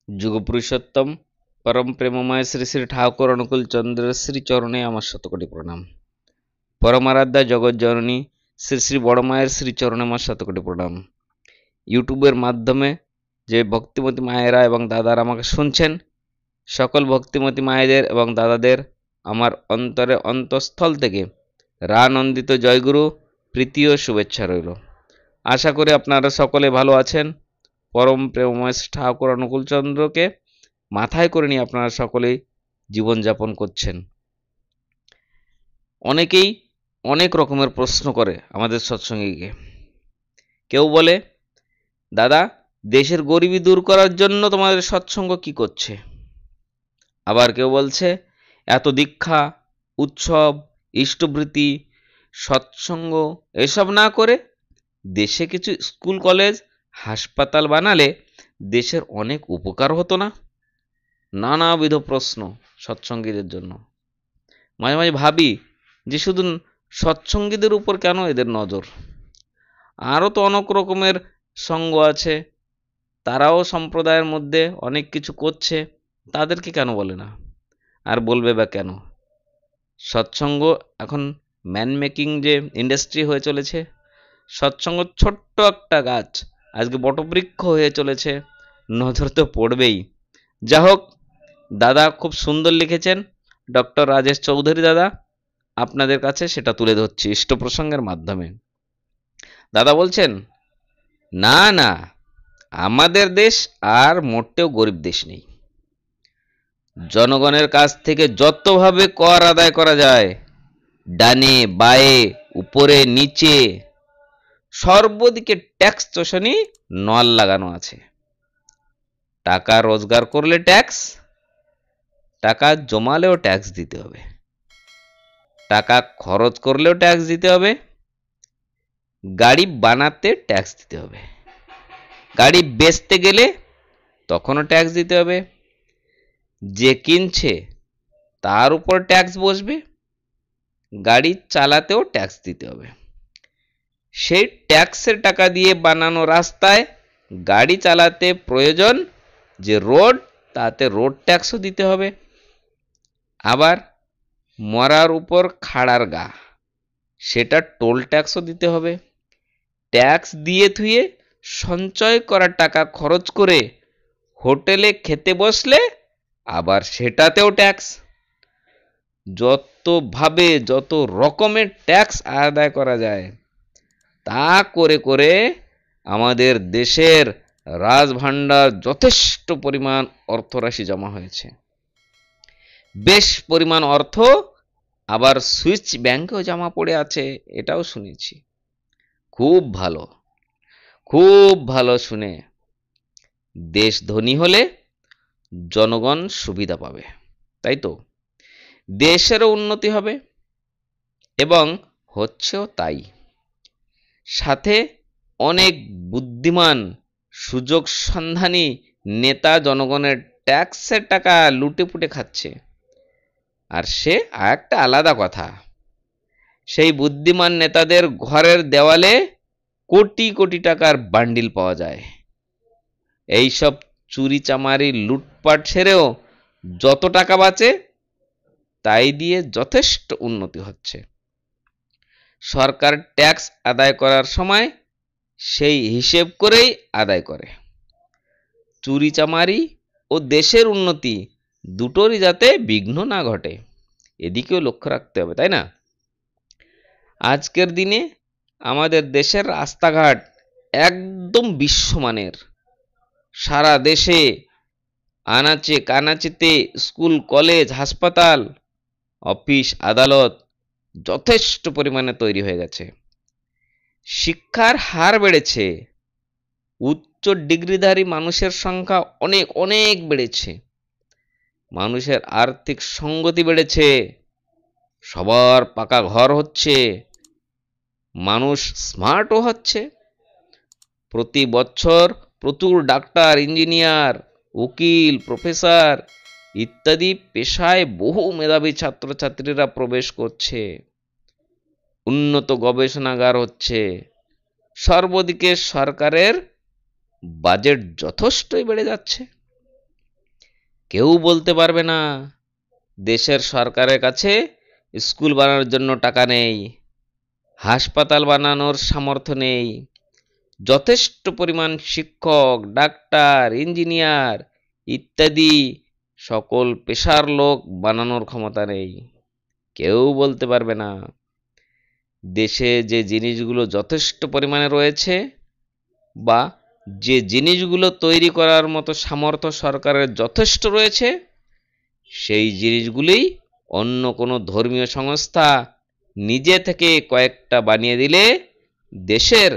যুগপুরুষোত্তম পরম প্রেমময় শ্রী শ্রী ঠাকুর অনুকূল চন্দ্রের শ্রী চরণে আমার শতকোটি প্রণাম। পরমারাধ্যা জগৎ জননী শ্রী শ্রী বড় মায়ের শ্রীচরণে আমার শতকোটি প্রণাম। ইউটিউবের মাধ্যমে যে ভক্তিমতী মায়েরা এবং দাদারা আমাকে শুনছেন, সকল ভক্তিমতী মায়েদের এবং দাদাদের আমার অন্তরে অন্তঃস্থল থেকে রানন্দিত জয়গুরু প্রীতি ও শুভেচ্ছা রইল। আশা করি আপনারা সকলে ভালো আছেন। পরম প্রেমময় ঠাকুর অনুকূল চন্দ্রকে মাথায় করে নিয়ে আপনারা সকলেই জীবনযাপন করছেন। অনেকেই অনেক রকমের প্রশ্ন করে আমাদের সৎসঙ্গীকে। কেউ বলে, দাদা দেশের গরিবি দূর করার জন্য তোমাদের সৎসঙ্গ কি করছে? আবার কেউ বলছে, এত দীক্ষা, উৎসব, ইষ্টবৃত্তি, সৎসঙ্গ এসব না করে দেশে কিছু স্কুল, কলেজ, হাসপাতাল বানালে দেশের অনেক উপকার হতো না? নানাবিধ প্রশ্ন সৎসঙ্গীদের জন্য। মাঝে মাঝে ভাবি যে শুধু সৎসঙ্গীদের উপর কেন এদের নজর? আরও তো অনেক রকমের সঙ্গ আছে, তারাও সম্প্রদায়ের মধ্যে অনেক কিছু করছে, তাদেরকে কেন বলে না? আর বলবে বা কেন? সৎসঙ্গ এখন ম্যান মেকিং যে ইন্ডাস্ট্রি হয়ে চলেছে, সৎসঙ্গ ছোট্ট একটা গাছ আজকে বটবৃক্ষ হয়ে চলেছে, নজর তো পড়বেই। যা হোক, দাদা খুব সুন্দর লিখেছেন, ডক্টর রাজেশ চৌধুরী দাদা, আপনাদের কাছে সেটা তুলে ধরছি ইষ্ট প্রসঙ্গের মাধ্যমে। দাদা বলছেন, না না, আমাদের দেশ আর মোটেও গরিব দেশ নেই। জনগণের কাছ থেকে যতভাবে কর আদায় করা যায়, ডানে বায়ে উপরে নিচে সর্বদিকে ট্যাক্স চোষণী নল লাগানো আছে। টাকা রোজগার করলে ট্যাক্স, টাকা জমালেও ট্যাক্স দিতে হবে, টাকা খরচ করলেও ট্যাক্স দিতে হবে, গাড়ি বানাতে ট্যাক্স দিতে হবে, গাড়ি বেচতে গেলে তখনও ট্যাক্স দিতে হবে, যে কিনছে তার উপর ট্যাক্স বসবে, গাড়ি চালাতেও ট্যাক্স দিতে হবে। সেই ট্যাক্সের টাকা দিয়ে বানানো রাস্তায় গাড়ি চালাতে প্রয়োজন যে রোড, তাতে রোড ট্যাক্সও দিতে হবে। আবার মরার উপর খাড়ার গা, সেটা টোল ট্যাক্সও দিতে হবে। ট্যাক্স দিয়ে থুয়ে সঞ্চয় করা টাকা খরচ করে হোটেলে খেতে বসলে আবার সেটাতেও ট্যাক্স। যতভাবে যত রকমের ট্যাক্স আদায় করা যায় তা করে করে আমাদের দেশের রাজভাণ্ডার যথেষ্ট পরিমাণ অর্থরাশি জমা হয়েছে। বেশ পরিমাণ অর্থ আবার সুইচ ব্যাংকেও জমা পড়ে আছে, এটাও শুনেছি। খুব ভালো, খুব ভালো। শুনে দেশ ধনী হলে জনগণ সুবিধা পাবে, তাই তো? দেশেরও উন্নতি হবে এবং হচ্ছেও তাই। সাথে অনেক বুদ্ধিমান সুযোগ সন্ধানী নেতা জনগণের ট্যাক্সের টাকা লুটে পুটে খাচ্ছে, আর সে একটা আলাদা কথা। সেই বুদ্ধিমান নেতাদের ঘরের দেওয়ালে কোটি কোটি টাকার বান্ডিল পাওয়া যায়। এইসব চুরি চামারি লুটপাট সেরেও যত টাকা বাঁচে তাই দিয়ে যথেষ্ট উন্নতি হচ্ছে। সরকার ট্যাক্স আদায় করার সময় সেই হিসেব করেই আদায় করে। চুরি চামারি ও দেশের উন্নতি দুটোরই যাতে বিঘ্ন না ঘটে, এদিকেও লক্ষ্য রাখতে হবে, তাই না? আজকের দিনে আমাদের দেশের রাস্তাঘাট একদম বিশ্বমানের। সারা দেশে আনাচে কানাচেতে স্কুল, কলেজ, হাসপাতাল, অফিস, আদালত যথেষ্ট পরিমাণে তৈরি হয়ে গেছে। শিক্ষার হার বেড়েছে, উচ্চ ডিগ্রিধারী মানুষের সংখ্যা অনেক অনেক বেড়েছে, মানুষের আর্থিক সঙ্গতি বেড়েছে, সবার পাকা ঘর হচ্ছে, মানুষ স্মার্টও হচ্ছে। প্রতি বছর প্রচুর ডাক্তার, ইঞ্জিনিয়ার, উকিল, প্রফেসর ইত্যাদি পেশায় বহু মেধাবী ছাত্রছাত্রীরা প্রবেশ করছে। উন্নত গবেষণাগার হচ্ছে। সর্বদিকে সরকারের বাজেট যথেষ্টই বেড়ে যাচ্ছে। কেউ বলতে পারবে না দেশের সরকারের কাছে স্কুল বানানোর জন্য টাকা নেই, হাসপাতাল বানানোর সামর্থ্য নেই, যথেষ্ট পরিমাণ শিক্ষক, ডাক্তার, ইঞ্জিনিয়ার ইত্যাদি সকল পেশার লোক বানানোর ক্ষমতা নেই। কেউ বলতে পারবে না দেশে যে জিনিসগুলো যথেষ্ট পরিমাণে রয়েছে বা যে জিনিসগুলো তৈরি করার মতো সামর্থ্য সরকারের যথেষ্ট রয়েছে, সেই জিনিসগুলোই অন্য কোনো ধর্মীয় সংস্থা নিজে থেকে কয়েকটা বানিয়ে দিলে দেশের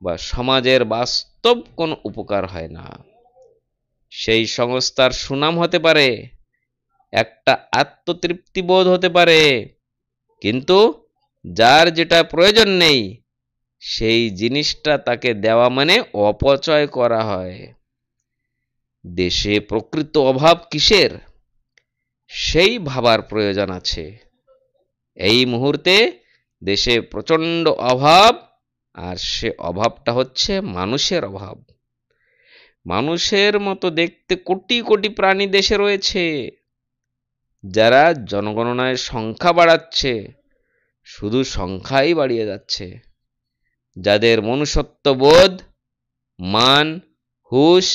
বা সমাজের বাস্তব কোনো উপকার হয় না। সেই সংস্থার সুনাম হতে পারে, একটা আত্মতৃপ্তি বোধ হতে পারে, কিন্তু যার যেটা প্রয়োজন নেই সেই জিনিসটা তাকে দেওয়া মানে অপচয় করা হয়। দেশে প্রকৃত অভাব কিসের সেই ভাবার প্রয়োজন আছে। এই মুহূর্তে দেশে প্রচণ্ড অভাব, আর সে অভাবটা হচ্ছে মানুষের অভাব। মানুষের মতো দেখতে কোটি কোটি প্রাণী দেশে রয়েছে, যারা জনগণনায় সংখ্যা বাড়াচ্ছে, শুধু সংখ্যাই বাড়িয়ে যাচ্ছে। যাদের মনুষ্যত্ববোধ, মান, হুঁশ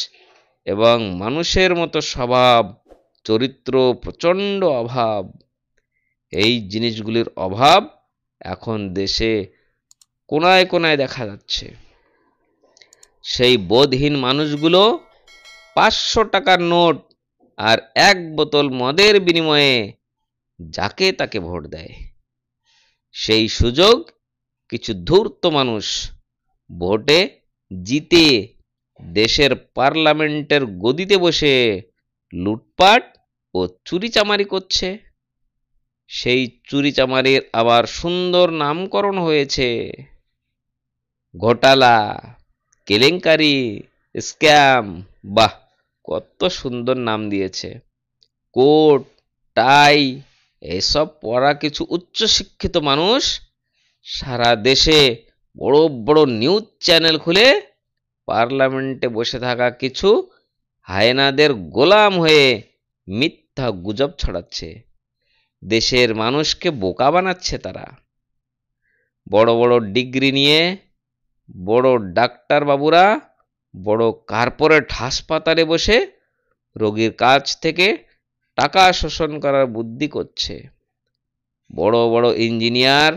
এবং মানুষের মতো স্বভাব চরিত্র প্রচণ্ড অভাব। এই জিনিসগুলির অভাব এখন দেশে কোনায় কোনায় দেখা যাচ্ছে। সেই বোধহীন মানুষগুলো 500 টাকার নোট আর 1 বোতল মদের বিনিময়ে যাকে তাকে ভোট দেয়। সেই সুযোগ কিছু ধূর্ত মানুষ ভোটে জিতে দেশের পার্লামেন্টের গদিতে বসে লুটপাট ও চুরিচামারি করছে। সেই চুরিচামারির আবার সুন্দর নামকরণ হয়েছে ঘোটালা, কেলেঙ্কারি, স্ক্যাম। বাহ, কত সুন্দর নাম দিয়েছে। কোট, টাই এসব পরা কিছু উচ্চশিক্ষিত মানুষ সারা দেশে বড় বড় নিউজ চ্যানেল খুলে পার্লামেন্টে বসে থাকা কিছু হায়েনাদের গোলাম হয়ে মিথ্যা গুজব ছড়াচ্ছে। দেশের মানুষকে বোকা বানাচ্ছে তারা। বড় বড় ডিগ্রি নিয়ে বড় ডাক্তার বাবুরা বড় কর্পোরেট হাসপাতালে বসে রোগীর কাছ থেকে টাকা শোষণ করার বুদ্ধি করছে। বড় বড় ইঞ্জিনিয়ার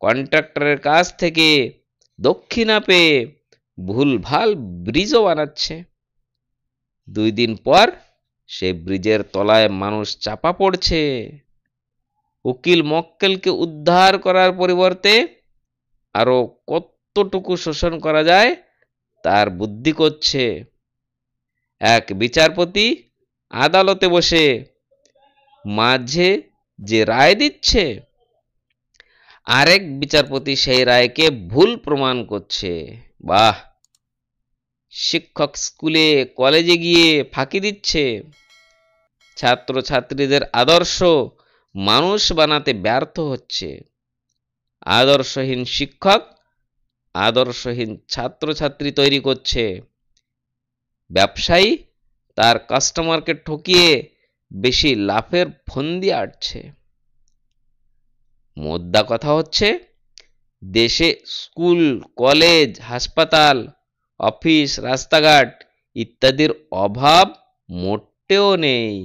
কন্ট্রাক্টরের কাছ থেকে দক্ষিণা পেয়ে ভুলভাল ব্রিজও বানাচ্ছে। 2 দিন পর সে ব্রিজের তলায় মানুষ চাপা পড়ছে। উকিল মক্কেলকে উদ্ধার করার পরিবর্তে আরো কতটুকু শোষণ করা যায় তার বুদ্ধি করছে। এক বিচারপতি আদালতে বসে মাঝে যে রায় দিচ্ছে, আরেক বিচারপতি সেই রায়কে ভুল প্রমাণ করছে। বাহ! শিক্ষক স্কুলে কলেজে গিয়ে ফাঁকি দিচ্ছে। ছাত্রছাত্রীদের আদর্শ মানুষ বানাতে ব্যর্থ হচ্ছে। আদর্শহীন শিক্ষক আদর্শহীন ছাত্রছাত্রী তৈরি করছে। ব্যবসায়ী তার কাস্টমারকে ঠকিয়ে বেশি লাভের ফন্দি আঁটছে। মোদ্দা কথা হচ্ছে, দেশে স্কুল, কলেজ, হাসপাতাল, অফিস, রাস্তাঘাট ইত্যাদির অভাব মোটেও নেই।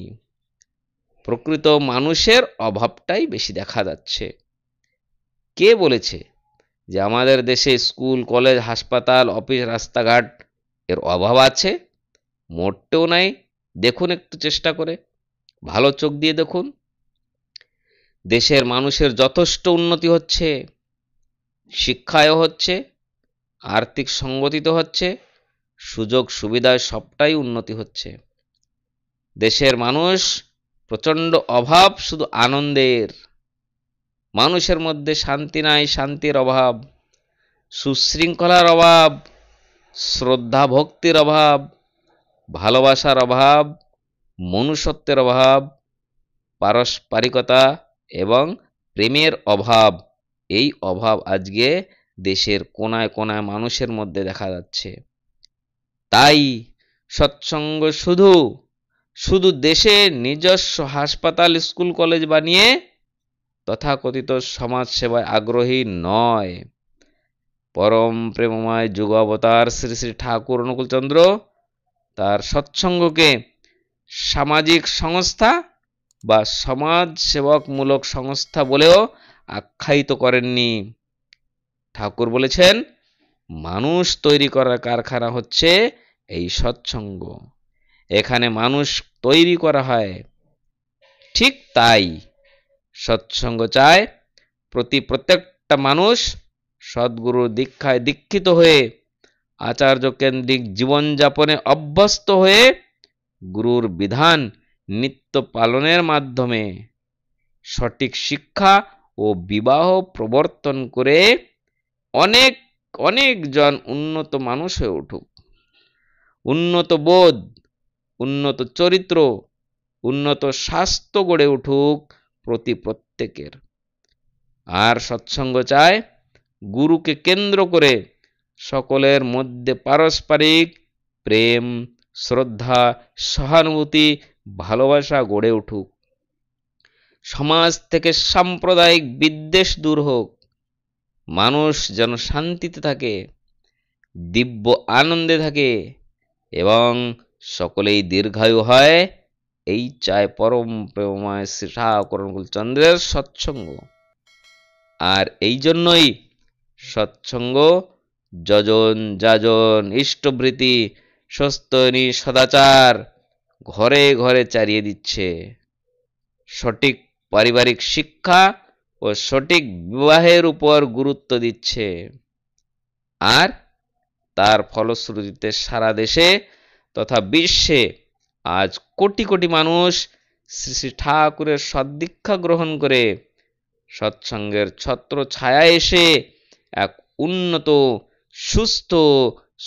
প্রকৃত মানুষের অভাবটাই বেশি দেখা যাচ্ছে। কে বলেছে যে আমাদের দেশে স্কুল, কলেজ, হাসপাতাল, অফিস, রাস্তাঘাট এর অভাব আছে? মোটেও নাই। দেখুন একটু চেষ্টা করে, ভালো চোখ দিয়ে দেখুন। দেশের মানুষের যথেষ্ট উন্নতি হচ্ছে, শিক্ষায়ও হচ্ছে, আর্থিক সংগতিতে হচ্ছে, সুযোগ সুবিধায় সবটাই উন্নতি হচ্ছে। দেশের মানুষ প্রচণ্ড অভাব শুধু আনন্দের। মানুষের মধ্যে শান্তি নাই, শান্তির অভাব, সুশৃঙ্খলার অভাব, শ্রদ্ধা ভক্তির অভাব, ভালোবাসার অভাব, মনুষ্যত্বের অভাব, পারস্পরিকতা এবং প্রেমের অভাব। এই অভাব আজকে দেশের কোনায় কোনায় মানুষের মধ্যে দেখা যাচ্ছে। তাই সৎসঙ্গ শুধু শুধু দেশে নিজস্ব হাসপাতাল, স্কুল, কলেজ বানিয়ে তথাকথিত সমাজ সেবায় আগ্রহী নয়। পরম প্রেমময় যুগ অবতার শ্রী শ্রী ঠাকুর অনুকূলচন্দ্র তার সৎসঙ্গকে সামাজিক সংস্থা বা সমাজ সেবকমূলক সংস্থা বলেও আখ্যায়িত করেননি। ঠাকুর বলেছেন, মানুষ তৈরি করার কারখানা হচ্ছে এই সৎসঙ্গ। এখানে মানুষ তৈরি করা হয়। ঠিক তাই সৎসঙ্গ চায় প্রত্যেকটা মানুষ সদ্গুরুর দীক্ষায় দীক্ষিত হয়ে আচার্য কেন্দ্রিক জীবনযাপনে অভ্যস্ত হয়ে গুরুর বিধান নিত্য পালনের মাধ্যমে সঠিক শিক্ষা ও বিবাহ প্রবর্তন করে অনেক অনেক জন উন্নত মানুষ হয়ে উঠুক। উন্নত বোধ, উন্নত চরিত্র, উন্নত স্বাস্থ্য গড়ে উঠুক প্রত্যেকের। আর সৎসঙ্গ চায় গুরুকে কেন্দ্র করে সকলের মধ্যে পারস্পরিক প্রেম, শ্রদ্ধা, সহানুভূতি, ভালোবাসা গড়ে উঠুক। সমাজ থেকে সাম্প্রদায়িক বিদ্বেষ দূর হোক। মানুষ যেন শান্তিতে থাকে, দিব্য আনন্দে থাকে এবং সকলেই দীর্ঘায়ু হয়, এই চায় পরম প্রেমময় শ্রী ঠাকুর অনুকূলচন্দ্রের সৎসঙ্গ। আর এই জন্যই সৎসঙ্গ যজন যাজন ইষ্টভৃতি সস্তনি সদাচার ঘরে ঘরে চারিয়ে দিচ্ছে। সঠিক পারিবারিক শিক্ষা ও সঠিক বিবাহের উপর গুরুত্ব দিচ্ছে। আর তার ফলশ্রুতিতে সারা দেশে তথা বিশ্বে আজ কোটি কোটি মানুষ শ্রী শ্রী ঠাকুরের সদ্দীক্ষা গ্রহণ করে সৎসঙ্গের ছত্র ছায়ায় এসে এক উন্নত, সুস্থ,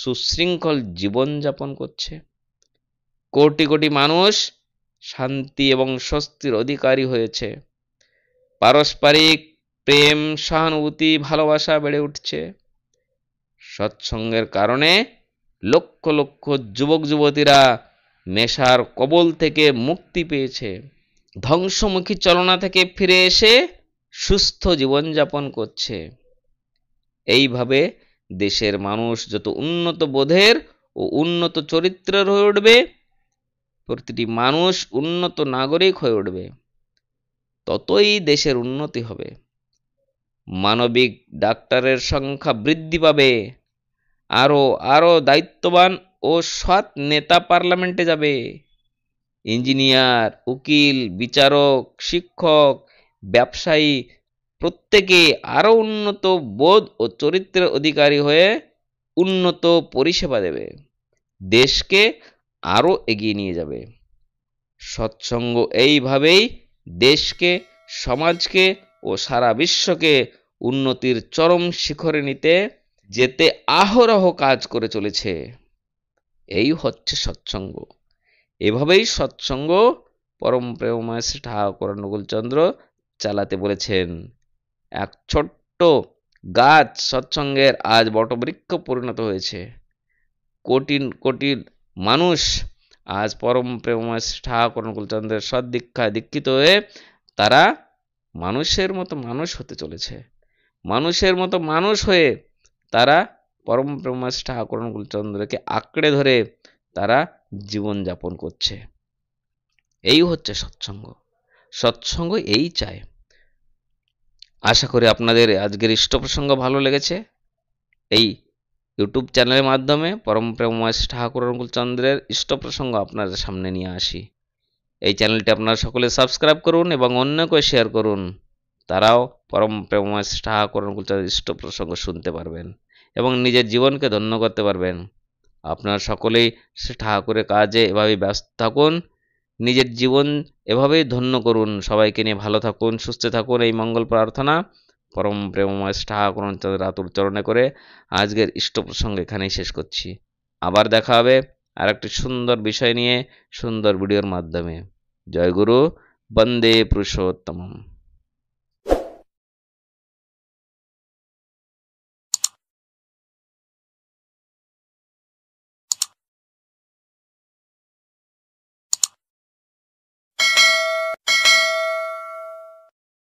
সুশৃঙ্খল জীবনযাপন করছে। কোটি কোটি মানুষ শান্তি এবং স্বস্তির অধিকারী হয়েছে। পারস্পরিক প্রেম, সহানুভূতি, ভালোবাসা বেড়ে উঠছে। সৎসঙ্গের কারণে লক্ষ লক্ষ যুবক যুবতীরা নেশার কবল থেকে মুক্তি পেয়েছে, ধ্বংসমুখী চলনা থেকে ফিরে এসে সুস্থ জীবনযাপন করছে। এইভাবে দেশের মানুষ যত উন্নত বোধের ও উন্নত চরিত্রের হয়ে উঠবে, প্রতিটি মানুষ উন্নত নাগরিক হয়ে উঠবে, ততই দেশের উন্নতি হবে। মানবিক ডাক্তারের সংখ্যা বৃদ্ধি পাবে, আরো দায়িত্ববান ও সৎ নেতা পার্লামেন্টে যাবে। ইঞ্জিনিয়ার, উকিল, বিচারক, শিক্ষক, ব্যবসায়ী প্রত্যেকে আরো উন্নত বোধ ও চরিত্রের অধিকারী হয়ে উন্নত পরিষেবা দেবে, দেশকে আরো এগিয়ে নিয়ে যাবে। সৎসঙ্গ এইভাবেই দেশকে, সমাজকে ও সারা বিশ্বকে উন্নতির চরম শিখরে নিতে যেতে আহরহ কাজ করে চলেছে। এই হচ্ছে সৎসঙ্গ। এভাবেই সৎসঙ্গ পরম প্রেমময় শ্রী ঠাকুর অনুকূলচন্দ্র চালাতে বলেছেন। এক ছোট্ট গাছ সৎসঙ্গের আজ বটবৃক্ষ পরিণত হয়েছে। কোটি কোটি মানুষ আজ পরম প্রেমময় শ্রী ঠাকুর অনুকূলচন্দ্রের সদ্দীক্ষায় দীক্ষিত হয়ে তারা মানুষের মতো মানুষ হতে চলেছে। মানুষের মতো মানুষ হয়ে তারা পরম প্রেমময় শ্রী ঠাকুর অনুকূলচন্দ্রকে আঁকড়ে ধরে তারা জীবনযাপন করছে। এই হচ্ছে সৎসঙ্গ। সৎসঙ্গ এই চায়। আশা করি আপনাদের আজকের ইষ্ট প্রসঙ্গ ভালো লেগেছে। এই ইউটিউব চ্যানেলের মাধ্যমে পরম প্রেমময় শ্রী ঠাকুর অনুকূলচন্দ্রের ইষ্ট প্রসঙ্গ আপনাদের সামনে নিয়ে আসি। এই চ্যানেলটি আপনারা সকলে সাবস্ক্রাইব করুন এবং অন্যকে শেয়ার করুন। তারাও পরম প্রেমময় শ্রী ঠাকুর অনুকূলচন্দ্রের ইষ্ট প্রসঙ্গ শুনতে পারবেন এবং নিজের জীবনকে ধন্য করতে পারবেন। আপনারা সকলেই শ্রী ঠাকুরের কাজে এভাবেই ব্যস্ত থাকুন, নিজের জীবন এভাবেই ধন্য করুন। সবাইকে নিয়ে ভালো থাকুন, সুস্থ থাকুন, এই মঙ্গল প্রার্থনা পরম প্রেমময় শ্রী ঠাকুর অনুকূলচন্দ্রের আতুর চরণে করে আজকের ইষ্ট প্রসঙ্গ এখানেই শেষ করছি। আবার দেখা হবে আর একটি সুন্দর বিষয় নিয়ে, সুন্দর ভিডিওর মাধ্যমে। জয় গুরু, বন্দে পুরুষোত্তমম।